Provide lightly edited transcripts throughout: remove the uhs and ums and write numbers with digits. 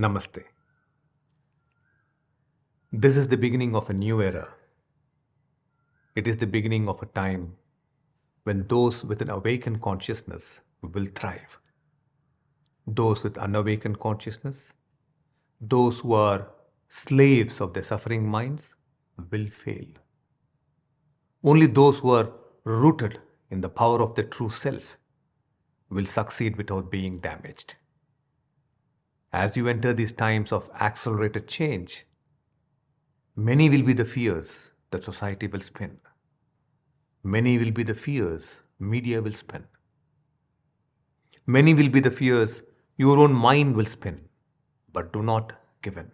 Namaste. This is the beginning of a new era. It is the beginning of a time when those with an awakened consciousness will thrive. Those with unawakened consciousness, those who are slaves of their suffering minds, will fail. Only those who are rooted in the power of the true self will succeed without being damaged. As you enter these times of accelerated change, many will be the fears that society will spin. Many will be the fears media will spin. Many will be the fears your own mind will spin, but do not give in.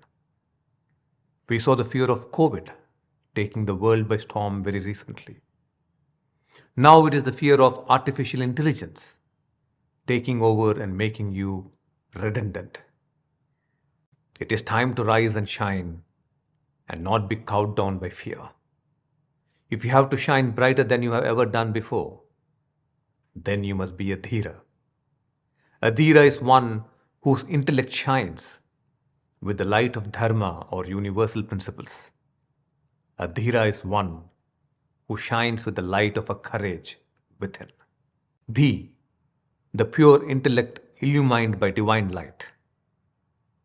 We saw the fear of COVID taking the world by storm very recently. Now it is the fear of artificial intelligence taking over and making you redundant. It is time to rise and shine and not be cowed down by fear. If you have to shine brighter than you have ever done before, then you must be a Dheera. A Dheera is one whose intellect shines with the light of Dharma or universal principles. A Dheera is one who shines with the light of a courage within. Dhee, the pure intellect illumined by divine light.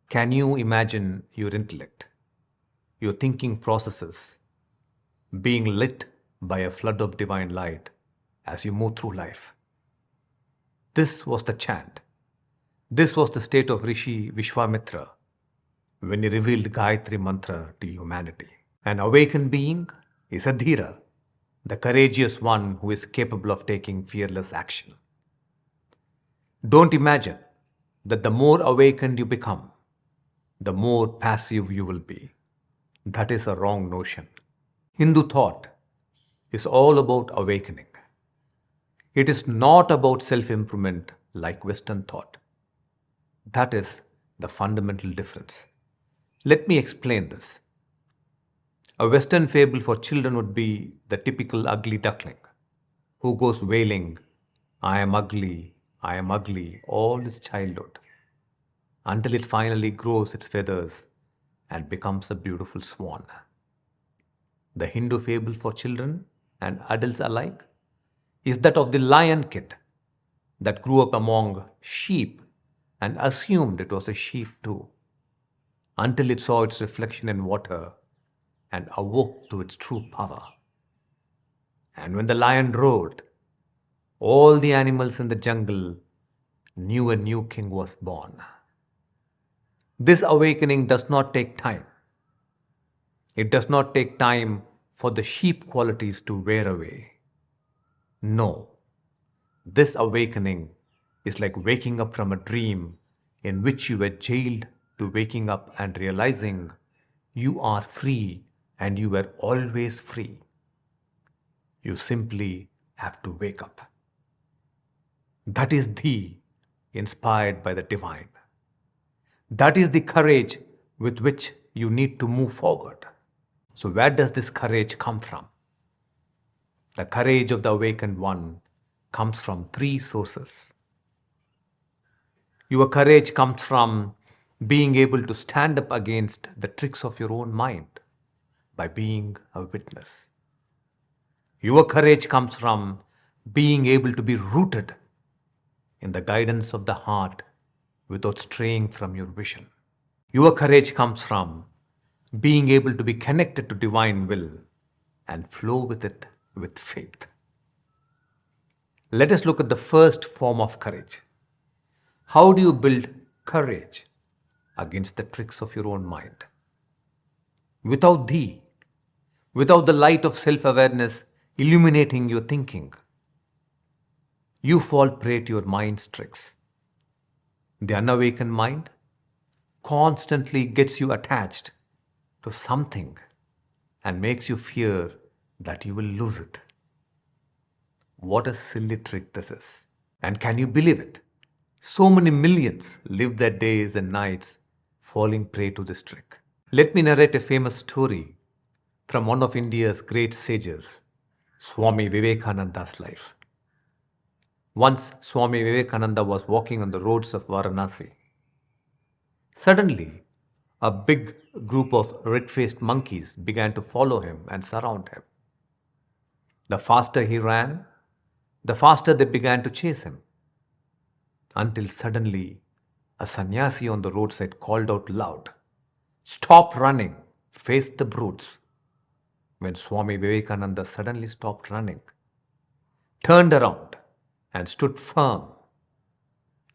Can you imagine your intellect, your thinking processes, being lit by a flood of divine light as you move through life? This was the chant. This was the state of Rishi Vishwamitra when he revealed Gayatri Mantra to humanity. An awakened being is a Dheera, the courageous one who is capable of taking fearless action. Don't imagine that the more awakened you become, the more passive you will be. That is a wrong notion. Hindu thought is all about awakening. It is not about self-improvement like Western thought. That is the fundamental difference. Let me explain this. A Western fable for children would be the typical ugly duckling who goes wailing, I am ugly, all its childhood, until it finally grows its feathers and becomes a beautiful swan. The Hindu fable for children and adults alike is that of the lion kid that grew up among sheep and assumed it was a sheep too, until it saw its reflection in water and awoke to its true power. And when the lion roared, all the animals in the jungle knew a new king was born. This awakening does not take time. It does not take time for the sheep qualities to wear away. No, this awakening is like waking up from a dream in which you were jailed to waking up and realizing you are free and you were always free. You simply have to wake up. That is Dhee, inspired by the divine. That is the courage with which you need to move forward. So where does this courage come from? The courage of the awakened one comes from three sources. Your courage comes from being able to stand up against the tricks of your own mind by being a witness. Your courage comes from being able to be rooted in the guidance of the heart without straying from your vision. Your courage comes from being able to be connected to divine will and flow with it with faith. Let us look at the first form of courage. How do you build courage against the tricks of your own mind? Without Dhee, without the light of self-awareness illuminating your thinking, you fall prey to your mind's tricks. The unawakened mind constantly gets you attached to something and makes you fear that you will lose it. What a silly trick this is. And can you believe it? So many millions live their days and nights falling prey to this trick. Let me narrate a famous story from one of India's great sages, Swami Vivekananda's life. Once Swami Vivekananda was walking on the roads of Varanasi. Suddenly, a big group of red-faced monkeys began to follow him and surround him. The faster he ran, the faster they began to chase him, until suddenly a sannyasi on the roadside called out loud, "Stop running, face the brutes." When Swami Vivekananda suddenly stopped running, turned around, and stood firm,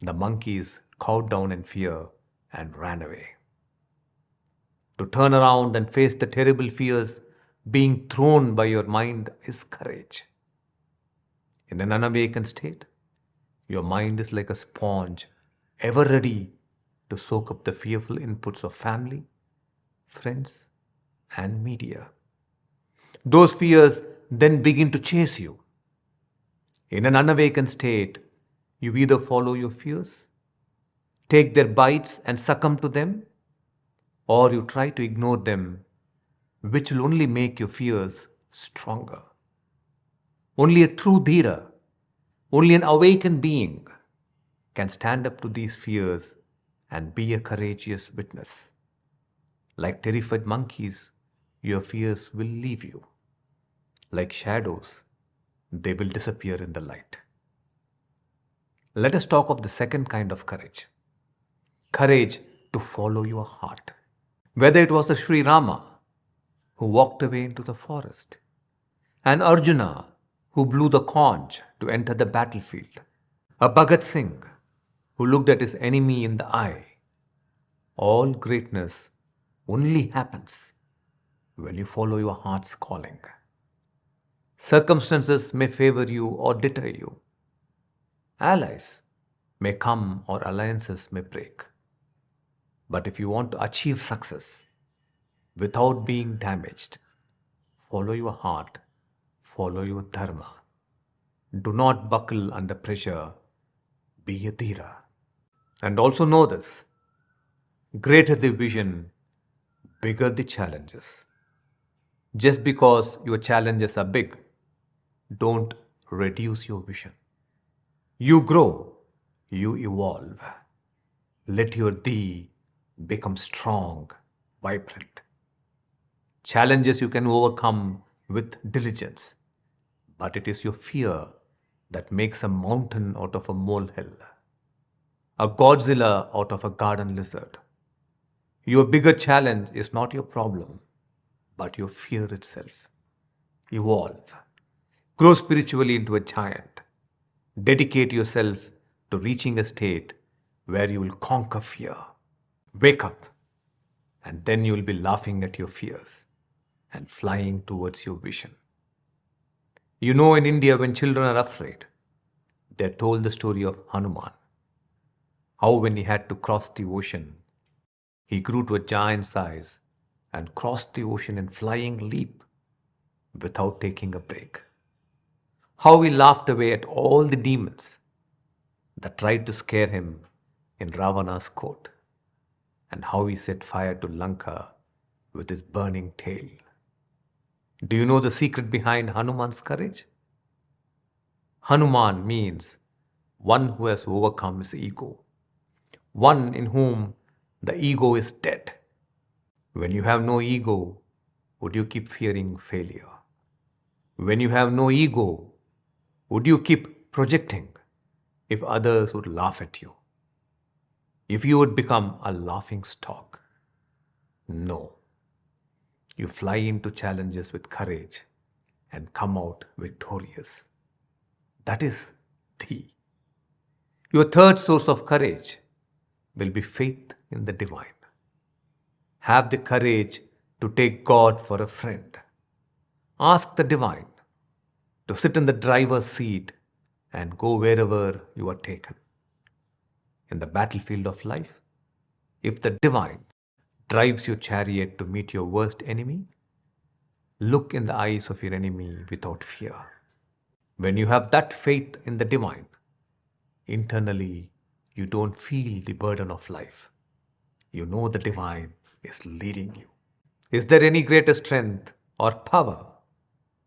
the monkeys cowed down in fear and ran away. To turn around and face the terrible fears being thrown by your mind is courage. In an unawakened state, your mind is like a sponge, ever ready to soak up the fearful inputs of family, friends, and media. Those fears then begin to chase you. In an unawakened state, you either follow your fears, take their bites and succumb to them, or you try to ignore them, which will only make your fears stronger. Only a true Dhira, only an awakened being can stand up to these fears and be a courageous witness. Like terrified monkeys, your fears will leave you. Like shadows, they will disappear in the light. Let us talk of the second kind of courage. Courage to follow your heart. Whether it was a Sri Rama who walked away into the forest, an Arjuna who blew the conch to enter the battlefield, a Bhagat Singh who looked at his enemy in the eye, all greatness only happens when you follow your heart's calling. Circumstances may favor you or deter you. Allies may come or alliances may break. But if you want to achieve success without being damaged, follow your heart, follow your dharma. Do not buckle under pressure. Be a Dhira. And also know this: greater the vision, bigger the challenges. Just because your challenges are big, don't reduce your vision. You grow, you evolve. Let your Dhee become strong, vibrant. Challenges you can overcome with diligence, but it is your fear that makes a mountain out of a molehill, a Godzilla out of a garden lizard. Your bigger challenge is not your problem, but your fear itself. Evolve. Grow spiritually into a giant. Dedicate yourself to reaching a state where you will conquer fear. Wake up, and then you will be laughing at your fears and flying towards your vision. You know, in India, when children are afraid, they are told the story of Hanuman. How, when he had to cross the ocean, he grew to a giant size and crossed the ocean in flying leap without taking a break. How he laughed away at all the demons that tried to scare him in Ravana's court, and how he set fire to Lanka with his burning tail. Do you know the secret behind Hanuman's courage? Hanuman means one who has overcome his ego, one in whom the ego is dead. When you have no ego, would you keep fearing failure? When you have no ego, would you keep projecting if others would laugh at you? If you would become a laughing stock? No. You fly into challenges with courage and come out victorious. That is Dhee. Your third source of courage will be faith in the divine. Have the courage to take God for a friend. Ask the divine to sit in the driver's seat and go wherever you are taken. In the battlefield of life, if the divine drives your chariot to meet your worst enemy, look in the eyes of your enemy without fear. When you have that faith in the divine, internally you don't feel the burden of life. You know the divine is leading you. Is there any greater strength or power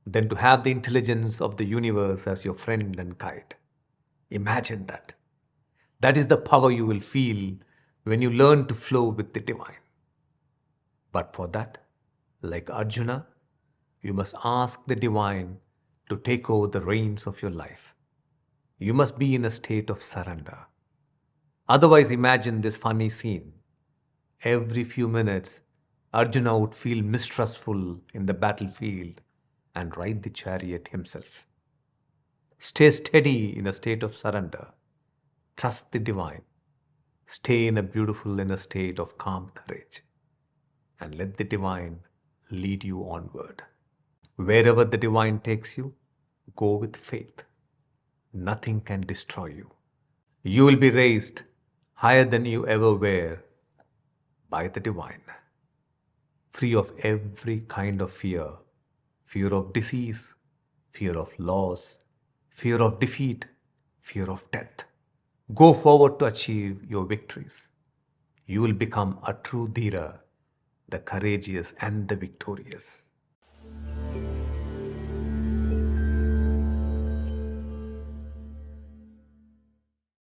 than to have the intelligence of the universe as your friend and guide? Imagine that. That is the power you will feel when you learn to flow with the divine. But for that, like Arjuna, you must ask the divine to take over the reins of your life. You must be in a state of surrender. Otherwise, imagine this funny scene. Every few minutes, Arjuna would feel mistrustful in the battlefield and ride the chariot himself. Stay steady in a state of surrender. Trust the divine. Stay in a beautiful inner state of calm courage. And let the divine lead you onward. Wherever the divine takes you, go with faith. Nothing can destroy you. You will be raised higher than you ever were by the divine, free of every kind of fear, fear of disease, fear of loss, fear of defeat, fear of death. Go forward to achieve your victories. You will become a true Dhee, the courageous and the victorious.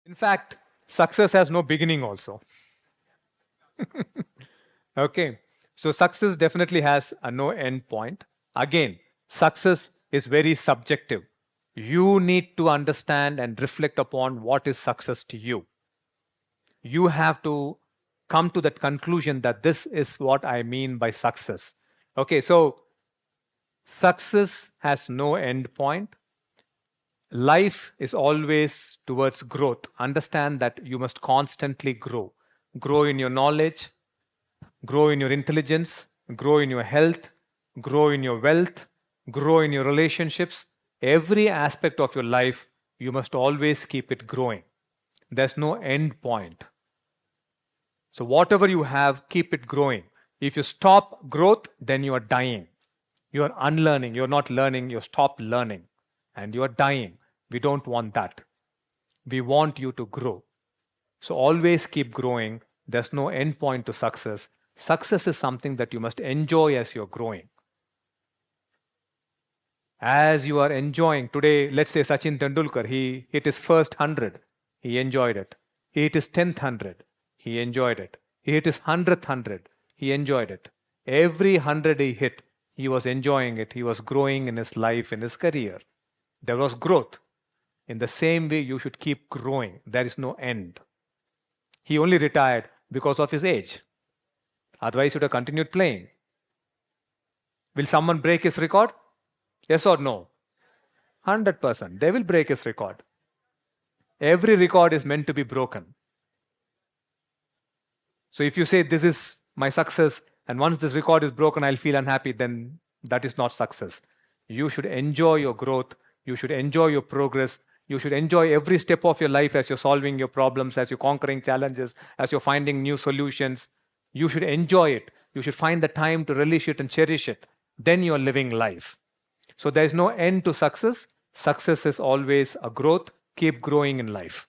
In fact, success has no beginning also. Okay, so success definitely has a no end point. Again, success is very subjective. You need to understand and reflect upon what is success to you. You have to come to that conclusion that this is what I mean by success. Okay, so success has no end point. Life is always towards growth. Understand that you must constantly grow. Grow in your knowledge, grow in your intelligence, grow in your health, grow in your wealth, grow in your relationships. Every aspect of your life, you must always keep it growing. There's no end point. So whatever you have, keep it growing. If you stop growth, then you are dying. You are unlearning. You're not learning. You stop learning. And you are dying. We don't want that. We want you to grow. So always keep growing. There's no end point to success. Success is something that you must enjoy as you're growing. As you are enjoying, today, let's say Sachin Tendulkar, he hit his first 100. He enjoyed it. He hit his 10th 100. He enjoyed it. He hit his 100th 100. He enjoyed it. Every 100 he hit, he was enjoying it. He was growing in his life, in his career. There was growth. In the same way, you should keep growing. There is no end. He only retired because of his age. Otherwise, he would have continued playing. Will someone break his record? Yes or no? 100%. They will break his record. Every record is meant to be broken. So if you say this is my success and once this record is broken, I'll feel unhappy, then that is not success. You should enjoy your growth. You should enjoy your progress. You should enjoy every step of your life as you're solving your problems, as you're conquering challenges, as you're finding new solutions. You should enjoy it. You should find the time to relish it and cherish it. Then you're living life. So there is no end to success. Success is always a growth. Keep growing in life.